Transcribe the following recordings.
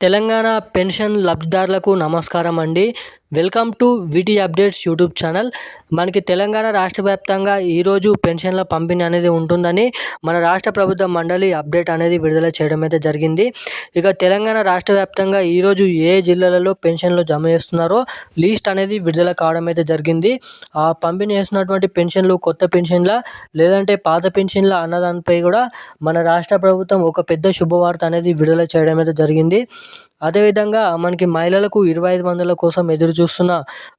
Telangana pension లబ్ధిదారులకు నమస్కారం అండి. Welcome to వీటీ updates YouTube channel. మనకి తెలంగాణ రాష్ట్ర వ్యాప్తంగా ఈరోజు పెన్షన్ల పంపిణీ అనేది ఉంటుందని మన రాష్ట్ర ప్రభుత్వ మండలి అప్డేట్ అనేది విడుదల చేయడం అయితే జరిగింది. ఇక తెలంగాణ రాష్ట్ర వ్యాప్తంగా ఈరోజు ఏ జిల్లాలలో పెన్షన్లు జమ చేస్తున్నారో లిస్ట్ అనేది విడుదల కావడం అయితే జరిగింది. ఆ పంపిణీ చేస్తున్నటువంటి పెన్షన్లు కొత్త పెన్షన్ల లేదంటే పాత పెన్షన్ల అన్నదానిపై కూడా మన రాష్ట్ర ప్రభుత్వం ఒక పెద్ద శుభవార్త అనేది విడుదల చేయడం అయితే జరిగింది. అదేవిధంగా మనకి మహిళలకు 2500 కోసం ఎదురు చూస్తున్న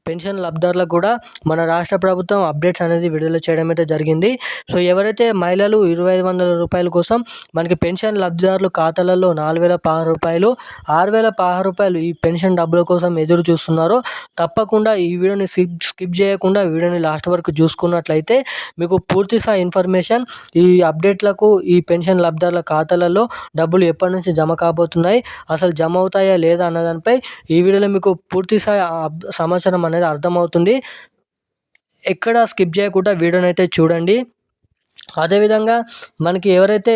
పెన్షన్ లబ్ధిదారులకు కూడా మన రాష్ట్ర ప్రభుత్వం అప్డేట్స్ అనేది విడుదల చేయడం అయితే జరిగింది. సో ఎవరైతే మహిళలు 2500 రూపాయల కోసం మనకి పెన్షన్ లబ్ధిదారుల ఖాతాలలో 4016 రూపాయలు 6016 రూపాయలు ఈ పెన్షన్ డబ్బుల కోసం ఎదురు చూస్తున్నారో తప్పకుండా ఈ వీడియోని స్కిప్ చేయకుండా వీడియోని లాస్ట్ వరకు చూసుకున్నట్లయితే మీకు పూర్తి స్థాయి ఇన్ఫర్మేషన్ ఈ అప్డేట్లకు ఈ పెన్షన్ లబ్ధిదారుల ఖాతాలలో డబ్బులు ఎప్పటి నుంచి జమ కాబోతున్నాయి, అసలు జమ అవుతాయా లేదా అన్న దానిపై ఈ వీడియోలో మీకు పూర్తి స్థాయి సమాచారం అనేది అర్థమవుతుంది. ఎక్కడ స్కిప్ చేయకుండా వీడియోని అయితే చూడండి. అదేవిధంగా మనకి ఎవరైతే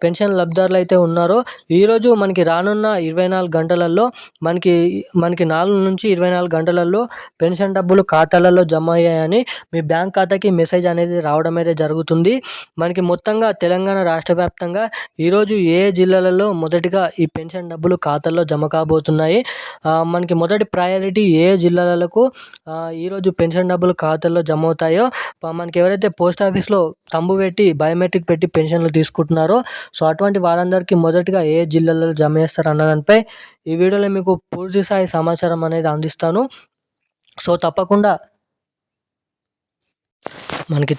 పెన్షన్ లబ్ధిదారులు అయితే ఉన్నారో ఈరోజు మనకి రానున్న 24 గంటలలో మనకి 4 నుంచి 24 గంటలలో పెన్షన్ డబ్బులు ఖాతాలలో జమ అయ్యాయని మీ బ్యాంక్ ఖాతాకి మెసేజ్ అనేది రావడం అయితే జరుగుతుంది. మనకి మొత్తంగా తెలంగాణ రాష్ట్ర వ్యాప్తంగా ఈరోజు ఏ జిల్లాలలో మొదటిగా ఈ పెన్షన్ డబ్బులు ఖాతాల్లో జమ కాబోతున్నాయి, మనకి మొదటి ప్రయారిటీ ఏ జిల్లాలకు ఈరోజు పెన్షన్ డబ్బులు ఖాతాల్లో జమ అవుతాయో మనకి ఎవరైతే పోస్ట్ ఆఫీస్లో పెట్టి బయోమెట్రిక్ పెట్టి పెన్షన్లు తీసుకుంటున్నారో సో అటువంటి వారందరికీ మొదటిగా ఏ జిల్లాలో జమ చేస్తారు అన్న దానిపై ఈ వీడియోలో మీకు పూర్తి స్థాయి సమాచారం అనేది అందిస్తాను. సో తప్పకుండా మనకి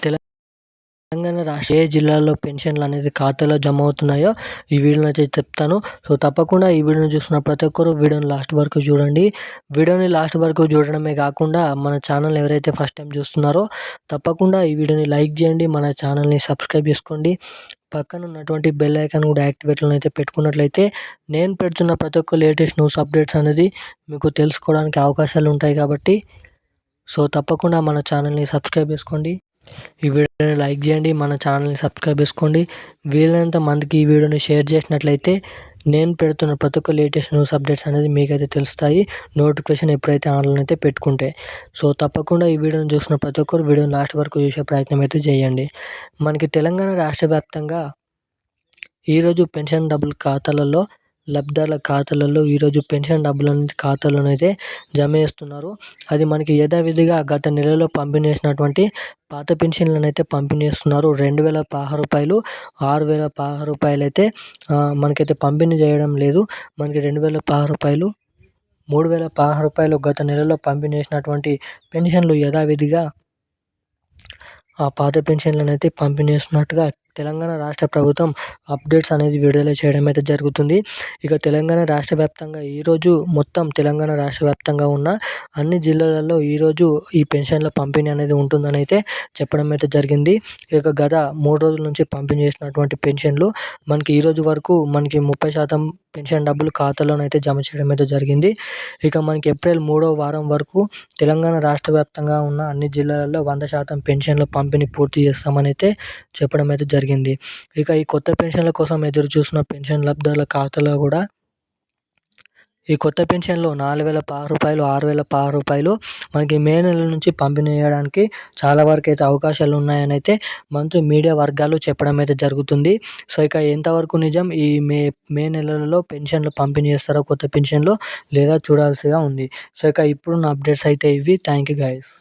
తెలంగాణ రాష్ట్ర ఏ జిల్లాలో పెన్షన్లు అనేది ఖాతాలో జమ అవుతున్నాయో ఈ వీడియోని అయితే చెప్తాను. సో తప్పకుండా ఈ వీడియోని చూస్తున్న ప్రతి ఒక్కరు వీడియోని లాస్ట్ వరకు చూడండి. వీడియోని లాస్ట్ వరకు చూడడమే కాకుండా మన ఛానల్ ఎవరైతే ఫస్ట్ టైం చూస్తున్నారో తప్పకుండా ఈ వీడియోని లైక్ చేయండి, మన ఛానల్ని సబ్స్క్రైబ్ చేసుకోండి. పక్కన ఉన్నటువంటి బెల్ ఐకాన్ కూడా యాక్టివేట్లో అయితే పెట్టుకున్నట్లయితే నేను పెడుతున్న ప్రతి ఒక్క లేటెస్ట్ న్యూస్ అప్డేట్స్ అనేది మీకు తెలుసుకోవడానికి అవకాశాలు ఉంటాయి కాబట్టి సో తప్పకుండా మన ఛానల్ని సబ్స్క్రైబ్ చేసుకోండి. ఈ వీడియోని లైక్ చేయండి, మన ఛానల్ని సబ్స్క్రైబ్ చేసుకోండి. వీలైనంత మందికి ఈ వీడియోని షేర్ చేసినట్లయితే నేను పెడుతున్న ప్రతి ఒక్క లేటెస్ట్ న్యూస్ అప్డేట్స్ అనేది మీకైతే తెలుస్తాయి, నోటిఫికేషన్ ఎప్పుడైతే ఆన్లైన్ అయితే పెట్టుకుంటే. సో తప్పకుండా ఈ వీడియోని చూసిన ప్రతి ఒక్కరు వీడియోని లాస్ట్ వరకు చూసే ప్రయత్నం అయితే చేయండి. మనకి తెలంగాణ రాష్ట్ర వ్యాప్తంగా ఈరోజు పెన్షన్ డబ్బులు ఖాతాలలో లబ్ధిదారుల ఖాతాలలో ఈరోజు పెన్షన్ డబ్బులు అనేది ఖాతాలోనైతే జమ చేస్తున్నారు. అది మనకి యథావిధిగా గత నెలలో పంపిణీ చేసినటువంటి పాత పెన్షన్లను అయితే పంపిణీ చేస్తున్నారు. 2016 రూపాయలు 6016 రూపాయలు అయితే మనకైతే పంపిణీ చేయడం లేదు. మనకి 2016 రూపాయలు 3016 రూపాయలు గత నెలలో పంపిణీ చేసినటువంటి పెన్షన్లు యథావిధిగా ఆ పాత పెన్షన్లను అయితే పంపిణీ చేస్తున్నట్టుగా తెలంగాణ రాష్ట్ర ప్రభుత్వం అప్డేట్స్ అనేది విడుదల చేయడం అయితే జరుగుతుంది. ఇక తెలంగాణ రాష్ట్ర వ్యాప్తంగా ఈరోజు మొత్తం తెలంగాణ రాష్ట్ర వ్యాప్తంగా ఉన్న అన్ని జిల్లాలలో ఈరోజు ఈ పెన్షన్ల పంపిణీ అనేది ఉంటుందని అయితే చెప్పడం అయితే జరిగింది. ఇక గత 3 రోజుల నుంచి పంపిణీ చేసినటువంటి పెన్షన్లు మనకి ఈరోజు వరకు మనకి 30% పెన్షన్ డబ్బులు ఖాతాలోనైతే జమ చేయడం అయితే జరిగింది. ఇక మనకి ఏప్రిల్ 3వ వారం వరకు తెలంగాణ రాష్ట్ర వ్యాప్తంగా ఉన్న అన్ని జిల్లాలలో 100% పెన్షన్ల పంపిణీ పూర్తి చేస్తామని అయితే చెప్పడం అయితే జరిగింది. ఇక ఈ కొత్త పెన్షన్ల కోసం ఎదురు చూస్తున్న పెన్షన్ లబ్ధిదారుల ఖాతాలో కూడా ఈ కొత్త పెన్షన్లో 4016 రూపాయలు 6016 రూపాయలు మనకి మే నెల నుంచి పంపిణీ చేయడానికి చాలా వరకు అయితే అవకాశాలు ఉన్నాయని అయితే మంత్రి మీడియా వర్గాలు చెప్పడం అయితే జరుగుతుంది. సో ఇక ఎంతవరకు నిజం ఈ మే నెలలో పెన్షన్లు పంపిణీ చేస్తారో కొత్త పెన్షన్లు లేదా చూడాల్సిగా ఉంది. సో ఇక ఇప్పుడున్న అప్డేట్స్ అయితే ఇవి. Thank you guys.